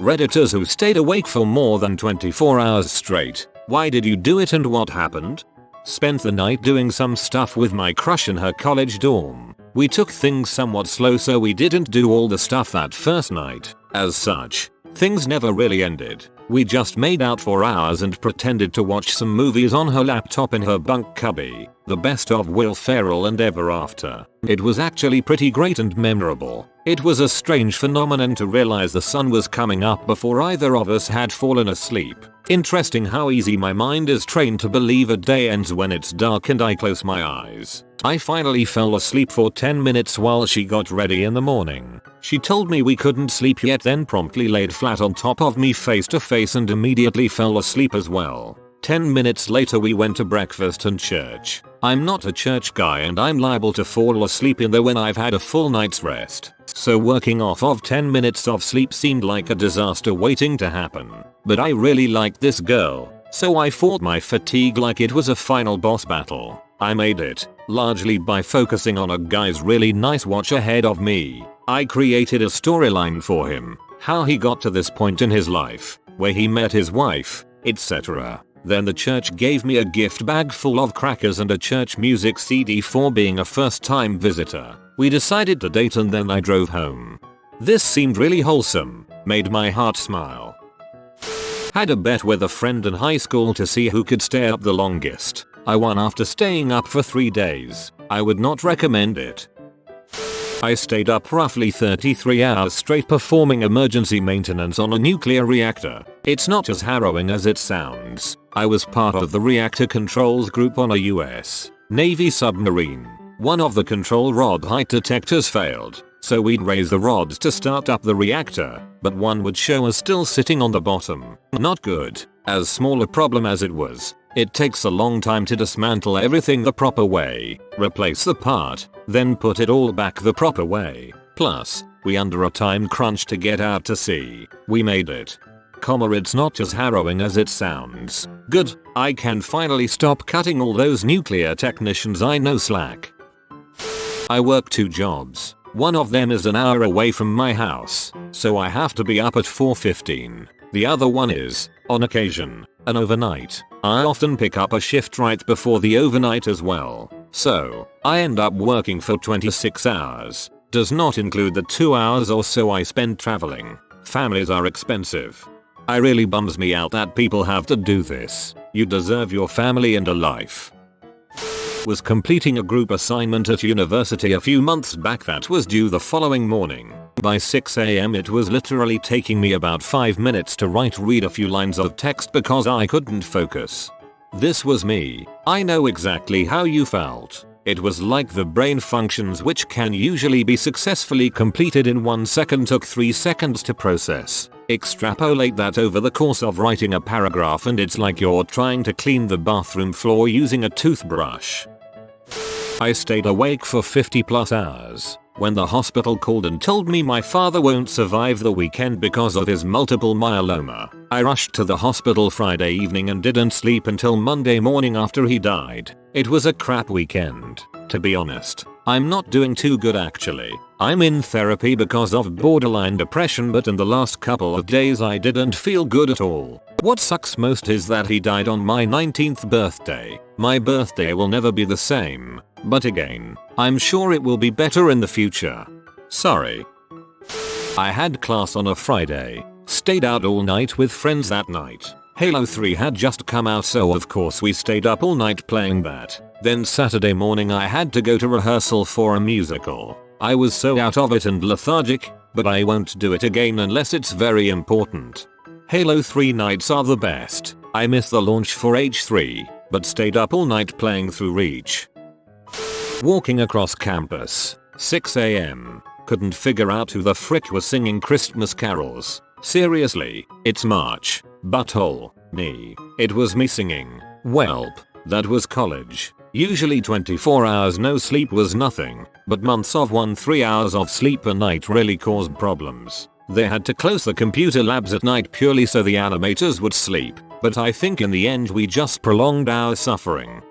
Redditors who stayed awake for more than 24 hours straight. Why did you do it and what happened? Spent the night doing some stuff with my crush in her college dorm. We took things somewhat slow so we didn't do all the stuff that first night. As such, things never really ended. We just made out for hours and pretended to watch some movies on her laptop in her bunk cubby. The best of Will Ferrell and Ever After. It was actually pretty great and memorable. It was a strange phenomenon to realize the sun was coming up before either of us had fallen asleep. Interesting how easy my mind is trained to believe a day ends when it's dark and I close my eyes. I finally fell asleep for 10 minutes while she got ready in the morning. She told me we couldn't sleep yet, then promptly laid flat on top of me face to face and immediately fell asleep as well. 10 minutes later we went to breakfast and church. I'm not a church guy and I'm liable to fall asleep in there when I've had a full night's rest. So working off of 10 minutes of sleep seemed like a disaster waiting to happen. But I really liked this girl, so I fought my fatigue like it was a final boss battle. I made it, largely by focusing on a guy's really nice watch ahead of me. I created a storyline for him, how he got to this point in his life, where he met his wife, etc. Then the church gave me a gift bag full of crackers and a church music CD for being a first-time visitor. We decided to date and then I drove home. This seemed really wholesome, made my heart smile. Had a bet with a friend in high school to see who could stay up the longest. I won after staying up for 3 days. I would not recommend it. I stayed up roughly 33 hours straight performing emergency maintenance on a nuclear reactor. It's not as harrowing as it sounds. I was part of the reactor controls group on a US Navy submarine. One of the control rod height detectors failed, so we'd raise the rods to start up the reactor, but one would show us still sitting on the bottom. Not good. As small a problem as it was, it takes a long time to dismantle everything the proper way, replace the part, then put it all back the proper way. Plus, we under a time crunch to get out to sea. We made it. It's not as harrowing as it sounds. Good, I can finally stop cutting all those nuclear technicians I know slack. I work 2 jobs. One of them is an hour away from my house, so I have to be up at 4:15. The other one is, on occasion, an overnight. I often pick up a shift right before the overnight as well, so I end up working for 26 hours. Does not include the 2 hours or so I spend traveling. Families are expensive. It really bums me out that people have to do this. You deserve your family and a life. Was completing a group assignment at university a few months back that was due the following morning. By 6 AM it was literally taking me about 5 minutes to read a few lines of text because I couldn't focus. This was me. I know exactly how you felt. It was like the brain functions which can usually be successfully completed in 1 second took 3 seconds to process. Extrapolate that over the course of writing a paragraph and it's like you're trying to clean the bathroom floor using a toothbrush. I stayed awake for 50+ hours. When the hospital called and told me my father won't survive the weekend because of his multiple myeloma, I rushed to the hospital Friday evening and didn't sleep until Monday morning after he died. It was a crap weekend, to be honest. I'm not doing too good actually. I'm in therapy because of borderline depression, but in the last couple of days I didn't feel good at all. What sucks most is that he died on my 19th birthday. My birthday will never be the same, but again, I'm sure it will be better in the future. Sorry. I had class on a Friday. Stayed out all night with friends that night. Halo 3 had just come out, so of course we stayed up all night playing that. Then Saturday morning I had to go to rehearsal for a musical. I was so out of it and lethargic, but I won't do it again unless it's very important. Halo 3 nights are the best. I missed the launch for H3, but stayed up all night playing through Reach. Walking across campus. 6 AM. Couldn't figure out who the frick was singing Christmas carols. Seriously, it's March. Butthole. Me. It was me singing. Welp. That was college. Usually 24 hours no sleep was nothing, but months of 1-3 hours of sleep a night really caused problems. They had to close the computer labs at night purely so the animators would sleep, but I think in the end we just prolonged our suffering.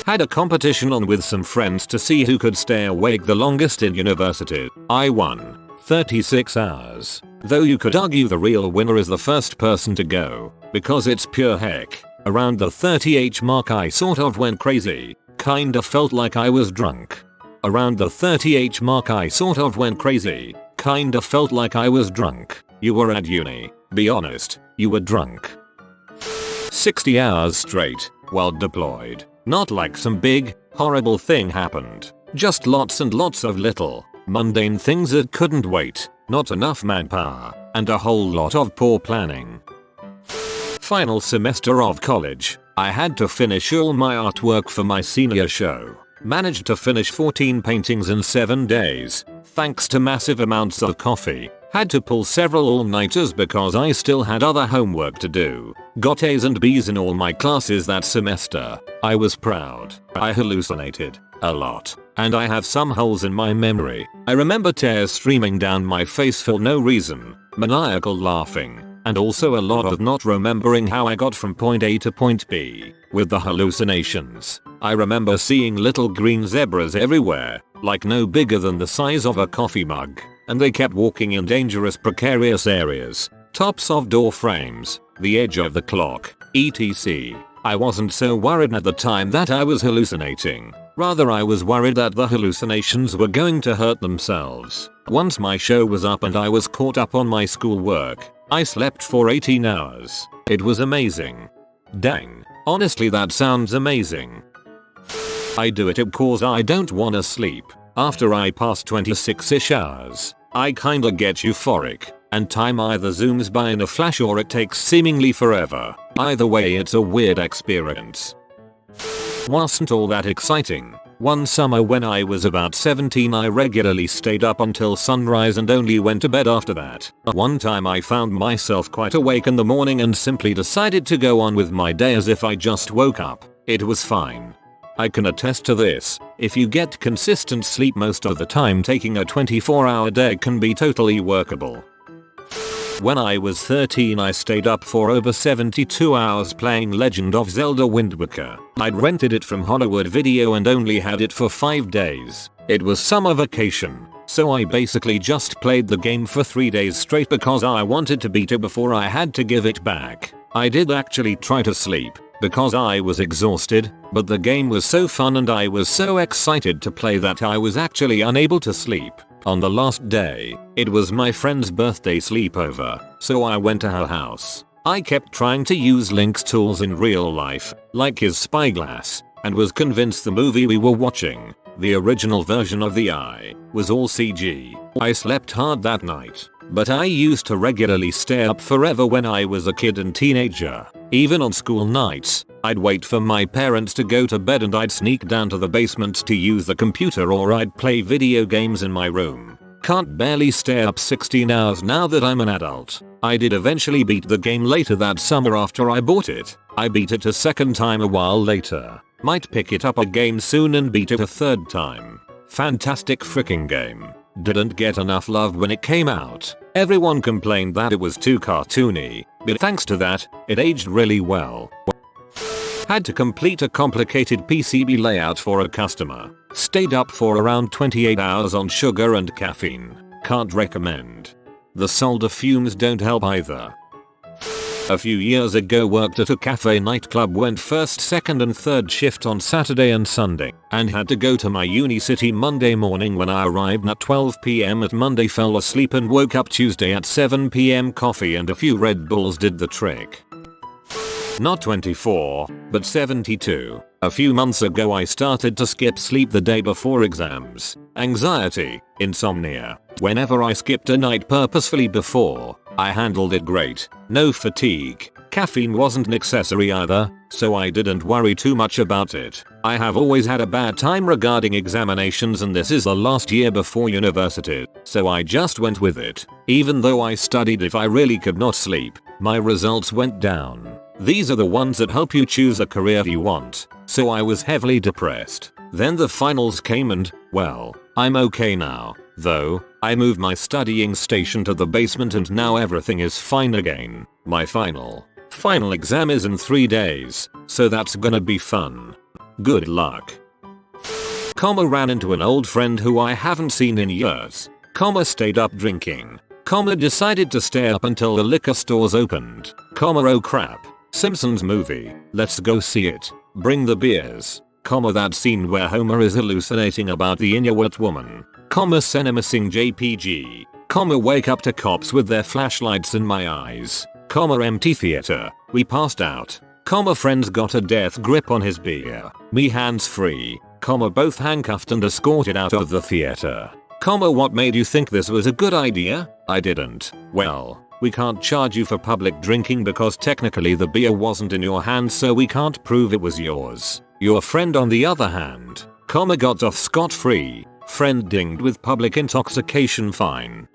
Had a competition on with some friends to see who could stay awake the longest in university. I won. 36 hours. Though you could argue the real winner is the first person to go, because it's pure heck. Around the 30h mark I sort of went crazy. Kinda felt like I was drunk. Around the 30h mark I sort of went crazy. Kinda felt like I was drunk. You were at uni. Be honest, you were drunk. 60 hours straight, while deployed. Not like some big, horrible thing happened. Just lots and lots of little, mundane things that couldn't wait. Not enough manpower, and a whole lot of poor planning. Final semester of college. I had to finish all my artwork for my senior show. Managed to finish 14 paintings in 7 days, thanks to massive amounts of coffee. Had to pull several all-nighters because I still had other homework to do. Got A's and B's in all my classes that semester. I was proud. I hallucinated a lot, and I have some holes in my memory. I remember tears streaming down my face for no reason, maniacal laughing, and also a lot of not remembering how I got from point A to point B. With the hallucinations, I remember seeing little green zebras everywhere, like no bigger than the size of a coffee mug, and they kept walking in dangerous precarious areas, tops of door frames, the edge of the clock, etc. I wasn't so worried at the time that I was hallucinating. Rather, I was worried that the hallucinations were going to hurt themselves. Once my show was up and I was caught up on my schoolwork, I slept for 18 hours. It was amazing. Dang. Honestly, that sounds amazing. I do it because I don't wanna sleep. After I pass 26ish hours, I kinda get euphoric, and time either zooms by in a flash or it takes seemingly forever. Either way, it's a weird experience. Wasn't all that exciting. One summer when I was about 17, I regularly stayed up until sunrise and only went to bed after that. One time I found myself quite awake in the morning and simply decided to go on with my day as if I just woke up. It was fine. I can attest to this. If you get consistent sleep most of the time, taking a 24-hour day can be totally workable. When I was 13, I stayed up for over 72 hours playing Legend of Zelda Wind Waker. I'd rented it from Hollywood Video and only had it for 5 days. It was summer vacation, so I basically just played the game for 3 days straight because I wanted to beat it before I had to give it back. I did actually try to sleep, because I was exhausted, but the game was so fun and I was so excited to play that I was actually unable to sleep. On the last day, it was my friend's birthday sleepover, so I went to her house. I kept trying to use Link's tools in real life, like his spyglass, and was convinced the movie we were watching, the original version of the Eye, was all CG. I slept hard that night, but I used to regularly stay up forever when I was a kid and teenager. Even on school nights, I'd wait for my parents to go to bed and I'd sneak down to the basement to use the computer, or I'd play video games in my room. Can't barely stay up 16 hours now that I'm an adult. I did eventually beat the game later that summer after I bought it. I beat it a second time a while later. Might pick it up again soon and beat it a third time. Fantastic freaking game. Didn't get enough love when it came out. Everyone complained that it was too cartoony, but thanks to that, it aged really well. Had to complete a complicated PCB layout for a customer. Stayed up for around 28 hours on sugar and caffeine. Can't recommend. The solder fumes don't help either. A few years ago, worked at a cafe nightclub, went first, second and third shift on Saturday and Sunday, and had to go to my uni city Monday morning. When I arrived at 12 PM at Monday, fell asleep and woke up Tuesday at 7 PM. Coffee and a few Red Bulls did the trick. Not 24, but 72. A few months ago I started to skip sleep the day before exams. Anxiety, insomnia. Whenever I skipped a night purposefully before, I handled it great. No fatigue. Caffeine wasn't necessary either, so I didn't worry too much about it. I have always had a bad time regarding examinations, and this is the last year before university, so I just went with it. Even though I studied if I really could not sleep, my results went down. These are the ones that help you choose a career you want, so I was heavily depressed. Then the finals came and, well, I'm okay now, though. I moved my studying station to the basement and now everything is fine again. My final exam is in 3 days, so that's gonna be fun. Good luck. Ran into an old friend who I haven't seen in years. Stayed up drinking, decided to stay up until the liquor stores opened, oh crap, Simpsons movie, let's go see it, bring the beers, that scene where Homer is hallucinating about the Inuit woman, cinemasing JPG, wake up to cops with their flashlights in my eyes, empty theater, we passed out, friends got a death grip on his beer, me hands free, both handcuffed and escorted out of the theater. What made you think this was a good idea? I didn't. Well, we can't charge you for public drinking because technically the beer wasn't in your hand, so we can't prove it was yours. Your friend on the other hand, got off scot-free. Friend dinged with public intoxication fine.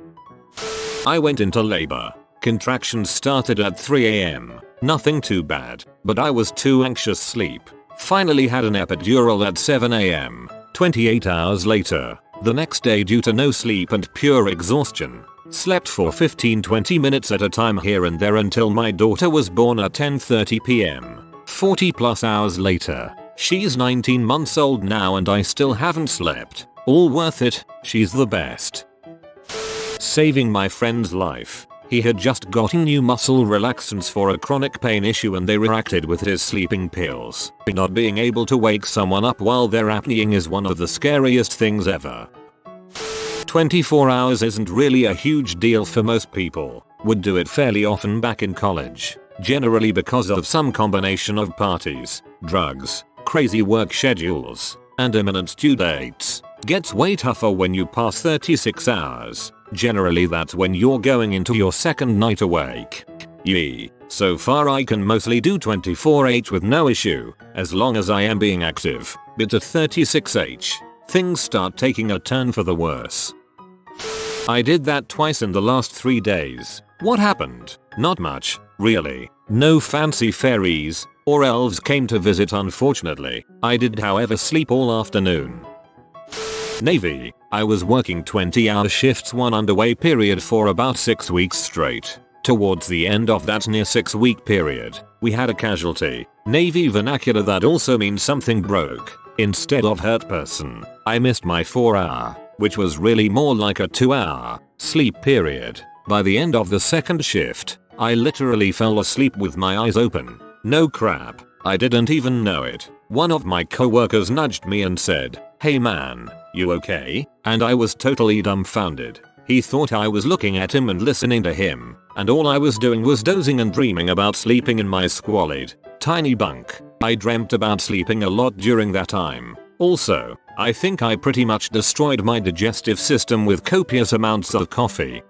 I went into labor. Contractions started at 3 AM. Nothing too bad, but I was too anxious sleep. Finally had an epidural at 7 AM. 28 hours later. The next day due to no sleep and pure exhaustion. Slept for 15-20 minutes at a time here and there until my daughter was born at 10:30 PM. 40 plus hours later. She's 19 months old now and I still haven't slept. All worth it, she's the best. Saving my friend's life. He had just gotten new muscle relaxants for a chronic pain issue and they reacted with his sleeping pills. Not being able to wake someone up while they're apneaing is one of the scariest things ever. 24 hours isn't really a huge deal for most people. Would do it fairly often back in college. Generally because of some combination of parties, drugs, crazy work schedules, and imminent due dates. Gets way tougher when you pass 36 hours. Generally that's when you're going into your second night awake. Yee. So far I can mostly do 24H with no issue, as long as I am being active, but at 36H, things start taking a turn for the worse. I did that twice in the last 3 days. What happened? Not much, really. No fancy fairies or elves came to visit unfortunately. I did however sleep all afternoon. Navy. I was working 20-hour shifts one underway period for about 6 weeks straight. Towards the end of that near 6-week period, we had a casualty. Navy vernacular that also means something broke. Instead of hurt person, I missed my 4-hour, which was really more like a 2-hour, sleep period. By the end of the second shift, I literally fell asleep with my eyes open. No crap, I didn't even know it. One of my coworkers nudged me and said, "Hey man, you okay?" And I was totally dumbfounded. He thought I was looking at him and listening to him, and all I was doing was dozing and dreaming about sleeping in my squalid, tiny bunk. I dreamt about sleeping a lot during that time. Also, I think I pretty much destroyed my digestive system with copious amounts of coffee.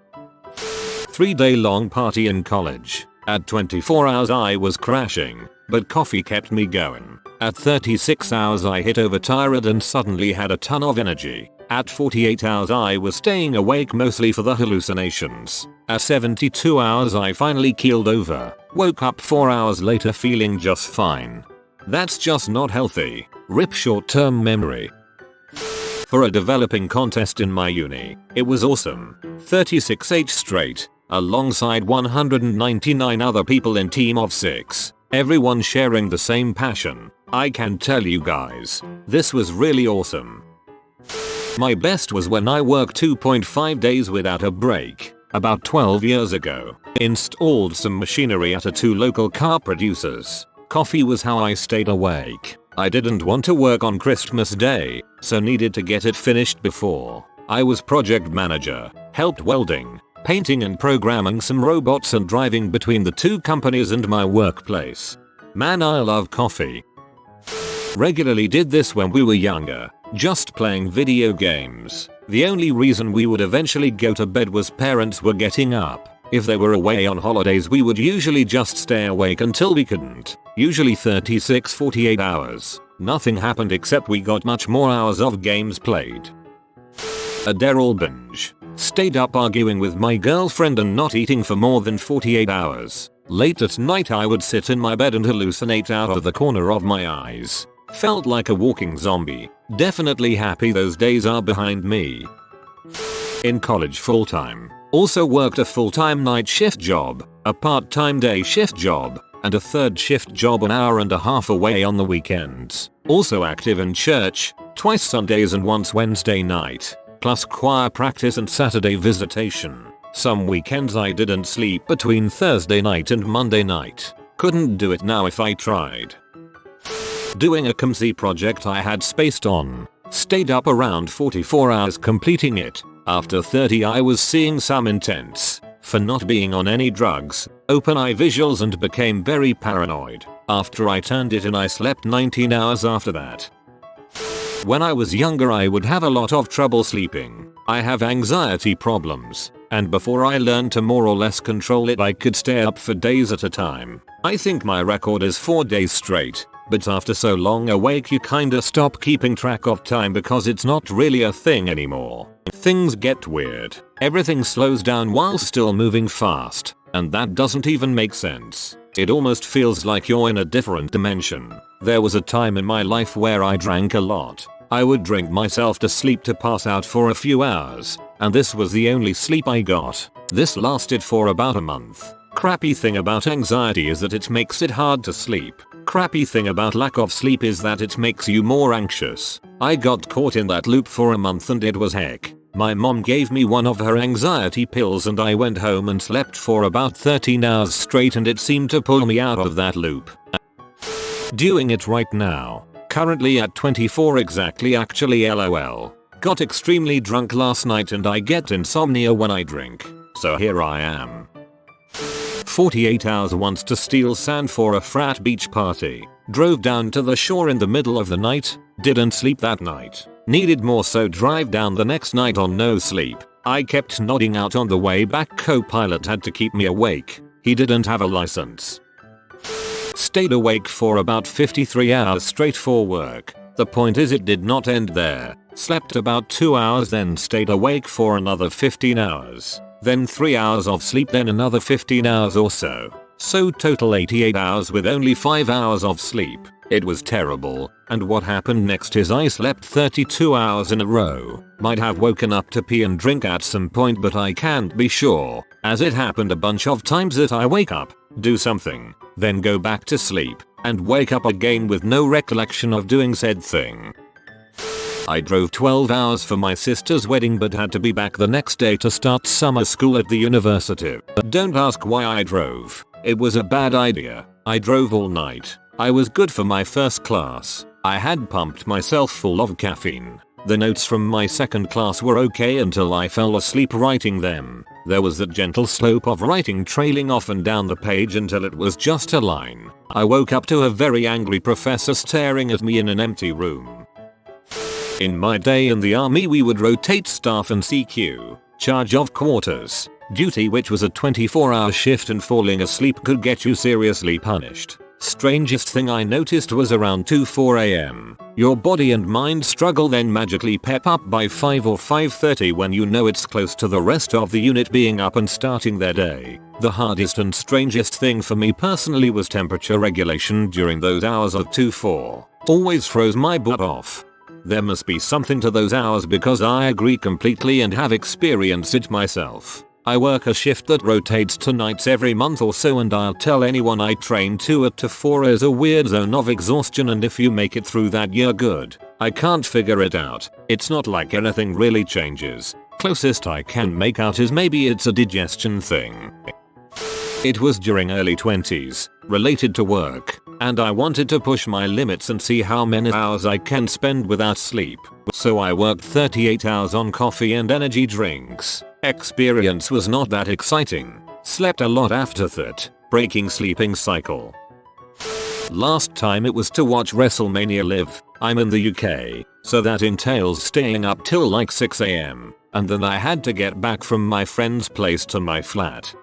3-day long party in college. At 24 hours I was crashing, but coffee kept me going. At 36 hours I hit overtired and suddenly had a ton of energy. At 48 hours I was staying awake mostly for the hallucinations. At 72 hours I finally keeled over. Woke up 4 hours later feeling just fine. That's just not healthy. RIP short-term memory. For a developing contest in my uni, it was awesome. 36H straight, alongside 199 other people in team of 6. Everyone sharing the same passion. I can tell you guys, this was really awesome. My best was when I worked 2.5 days without a break. About 12 years ago. Installed some machinery at 2 local car producers. Coffee was how I stayed awake. I didn't want to work on Christmas Day, so needed to get it finished before. I was project manager, helped welding, painting and programming some robots and driving between the 2 companies and my workplace. Man, I love coffee. Regularly did this when we were younger, just playing video games. The only reason we would eventually go to bed was parents were getting up. If they were away on holidays we would usually just stay awake until we couldn't. Usually 36-48 hours. Nothing happened except we got much more hours of games played. A Daryl binge. Stayed up arguing with my girlfriend and not eating for more than 48 hours. Late at night I would sit in my bed and hallucinate out of the corner of my eyes. Felt like a walking zombie. Definitely happy those days are behind me. In college full-time. Also worked a full-time night shift job, a part-time day shift job, and a third shift job an hour and a half away on the weekends. Also active in church, twice Sundays and once Wednesday night. plus choir practice and Saturday visitation. Some weekends I didn't sleep between Thursday night and Monday night. Couldn't do it now if I tried. Doing a CMC project I had spaced on. Stayed up around 44 hours completing it. After 30 I was seeing some intense. For not being on any drugs, open eye visuals and became very paranoid. After I turned it in I slept 19 hours after that. When I was younger I would have a lot of trouble sleeping. I have anxiety problems, and before I learned to more or less control it I could stay up for days at a time. I think my record is 4 days straight, but after so long awake you kinda stop keeping track of time because it's not really a thing anymore. Things get weird. Everything slows down while still moving fast, and that doesn't even make sense. It almost feels like you're in a different dimension. There was a time in my life where I drank a lot. I would drink myself to sleep to pass out for a few hours, and this was the only sleep I got. This lasted for about a month. Crappy thing about anxiety is that it makes it hard to sleep. Crappy thing about lack of sleep is that it makes you more anxious. I got caught in that loop for a month and it was heck. My mom gave me one of her anxiety pills and I went home and slept for about 13 hours straight and it seemed to pull me out of that loop. Doing it right now. Currently at 24 exactly actually lol. Got extremely drunk last night and I get insomnia when I drink. So here I am. 48 hours once to steal sand for a frat beach party. Drove down to the shore in the middle of the night. Didn't sleep that night. Needed more so drive down the next night on no sleep. I kept nodding out on the way back. Co-pilot had to keep me awake. He didn't have a license. Stayed awake for about 53 hours straight for work. The point is it did not end there. Slept about 2 hours then stayed awake for another 15 hours. Then 3 hours of sleep then another 15 hours or so. So total 88 hours with only 5 hours of sleep. It was terrible, and what happened next is I slept 32 hours in a row. Might have woken up to pee and drink at some point but I can't be sure, as it happened a bunch of times that I wake up, do something, then go back to sleep, and wake up again with no recollection of doing said thing. I drove 12 hours for my sister's wedding but had to be back the next day to start summer school at the university. Don't ask why I drove. It was a bad idea. I drove all night. I was good for my first class. I had pumped myself full of caffeine. The notes from my second class were okay until I fell asleep writing them. There was that gentle slope of writing trailing off and down the page until it was just a line. I woke up to a very angry professor staring at me in an empty room. In my day in the army we would rotate staff and CQ, charge of quarters, duty which was a 24-hour shift and falling asleep could get you seriously punished. Strangest thing I noticed was around 2-4 am. Your body and mind struggle then magically pep up by 5 or 5:30 when you know it's close to the rest of the unit being up and starting their day. The hardest and strangest thing for me personally was temperature regulation during those hours of 2-4. Always froze my butt off. There must be something to those hours because I agree completely and have experienced it myself. I work a shift that rotates to nights every month or so and I'll tell anyone I train 2 to 4 is a weird zone of exhaustion and if you make it through that you're good. I can't figure it out. It's not like anything really changes. Closest I can make out is maybe it's a digestion thing. It was during early 20s, related to work, and I wanted to push my limits and see how many hours I can spend without sleep. So I worked 38 hours on coffee and energy drinks. Experience was not that exciting. Slept a lot after that, breaking sleeping cycle. Last time it was to watch WrestleMania live. I'm in the UK, so that entails staying up till like 6 am, and then I had to get back from my friend's place to my flat.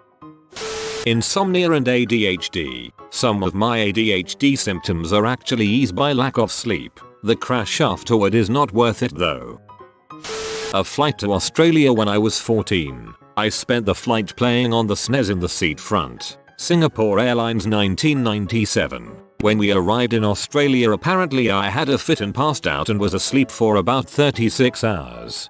Insomnia and ADHD. Some of my ADHD symptoms are actually eased by lack of sleep. The crash afterward is not worth it though. A flight to Australia when I was 14. I spent the flight playing on the SNES in the seat front. Singapore Airlines 1997. When we arrived in Australia apparently I had a fit and passed out and was asleep for about 36 hours.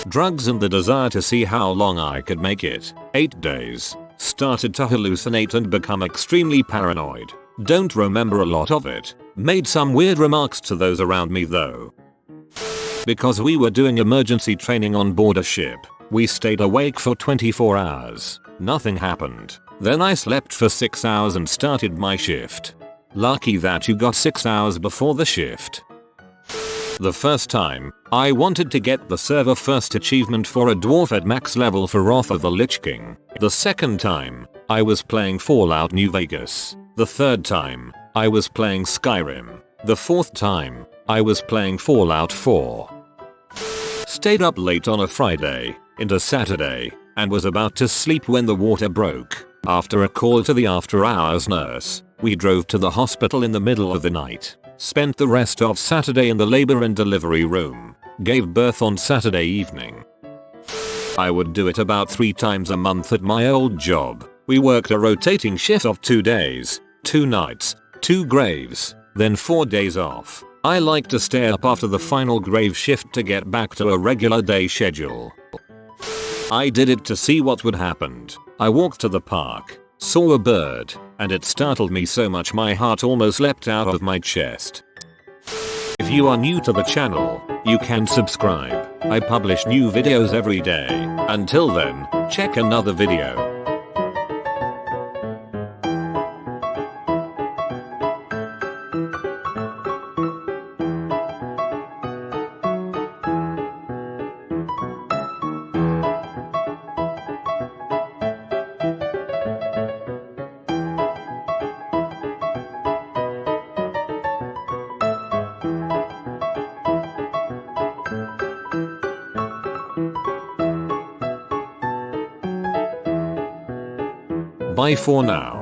Drugs and the desire to see how long I could make it. 8 days. Started to hallucinate and become extremely paranoid. Don't remember a lot of it. Made some weird remarks to those around me though. Because we were doing emergency training on board a ship, we stayed awake for 24 hours. Nothing happened. Then I slept for 6 hours and started my shift. Lucky that you got 6 hours before the shift. The first time, I wanted to get the server first achievement for a dwarf at max level for Wrath of the Lich King. The second time, I was playing Fallout New Vegas. The third time, I was playing Skyrim. The fourth time, I was playing Fallout 4. Stayed up late on a Friday, into Saturday, and was about to sleep when the water broke. After a call to the after hours nurse, we drove to the hospital in the middle of the night. Spent the rest of Saturday in the labor and delivery room. Gave birth on Saturday evening. I would do it about 3 times a month at my old job. We worked a rotating shift of 2 days, 2 nights, 2 graves, then 4 days off. I like to stay up after the final grave shift to get back to a regular day schedule. I did it to see what would happen. I walked to the park, saw a bird, and it startled me so much my heart almost leapt out of my chest. If you are new to the channel, you can subscribe. I publish new videos every day. Until then, check another video. Bye for now.